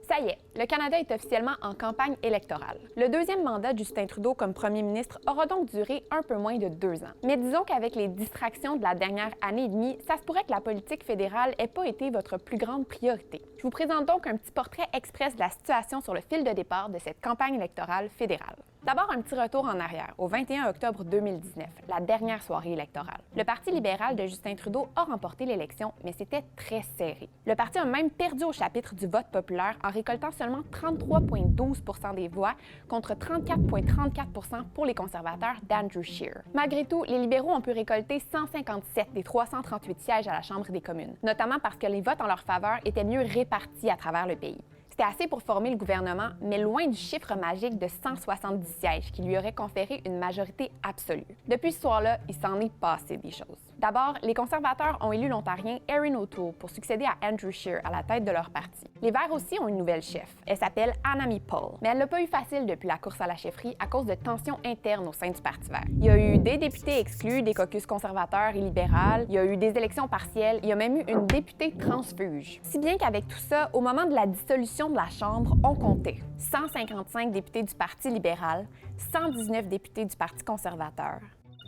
Ça y est, le Canada est officiellement en campagne électorale. Le deuxième mandat de Justin Trudeau comme premier ministre aura donc duré un peu moins de 2 ans. Mais disons qu'avec les distractions de la dernière année et demie, ça se pourrait que la politique fédérale n'ait pas été votre plus grande priorité. Je vous présente donc un petit portrait express de la situation sur le fil de départ de cette campagne électorale fédérale. D'abord, un petit retour en arrière, au 21 octobre 2019, la dernière soirée électorale. Le Parti libéral de Justin Trudeau a remporté l'élection, mais c'était très serré. Le parti a même perdu au chapitre du vote populaire en récoltant seulement 33,12 des voix contre 34,34 pour les conservateurs d'Andrew Scheer. Malgré tout, les libéraux ont pu récolter 157 des 338 sièges à la Chambre des communes, notamment parce que les votes en leur faveur étaient mieux répartis à travers le pays. C'était assez pour former le gouvernement, mais loin du chiffre magique de 170 sièges qui lui aurait conféré une majorité absolue. Depuis ce soir-là, il s'en est passé des choses. D'abord, les conservateurs ont élu l'Ontarien Erin O'Toole pour succéder à Andrew Scheer à la tête de leur parti. Les Verts aussi ont une nouvelle chef. Elle s'appelle Annamie Paul, mais elle l'a pas eu facile depuis la course à la chefferie à cause de tensions internes au sein du Parti vert. Il y a eu des députés exclus des caucus conservateurs et libéral, il y a eu des élections partielles, il y a même eu une députée transfuge. Si bien qu'avec tout ça, au moment de la dissolution de la Chambre, on comptait 155 députés du Parti libéral, 119 députés du Parti conservateur,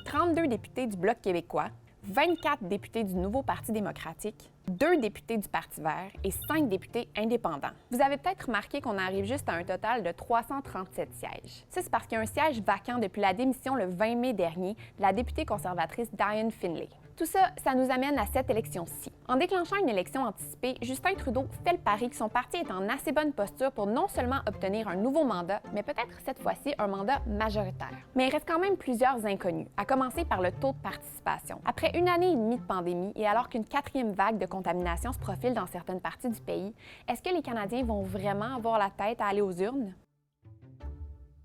32 députés du Bloc québécois, 24 députés du Nouveau Parti démocratique, 2 députés du Parti vert et 5 députés indépendants. Vous avez peut-être remarqué qu'on arrive juste à un total de 337 sièges. Ça, c'est parce qu'il y a un siège vacant depuis la démission le 20 mai dernier de la députée conservatrice Dianne Finlay. Tout ça, ça nous amène à cette élection-ci. En déclenchant une élection anticipée, Justin Trudeau fait le pari que son parti est en assez bonne posture pour non seulement obtenir un nouveau mandat, mais peut-être cette fois-ci un mandat majoritaire. Mais il reste quand même plusieurs inconnus, à commencer par le taux de participation. Après une année et demie de pandémie et alors qu'une 4e vague de contamination se profile dans certaines parties du pays, est-ce que les Canadiens vont vraiment avoir la tête à aller aux urnes?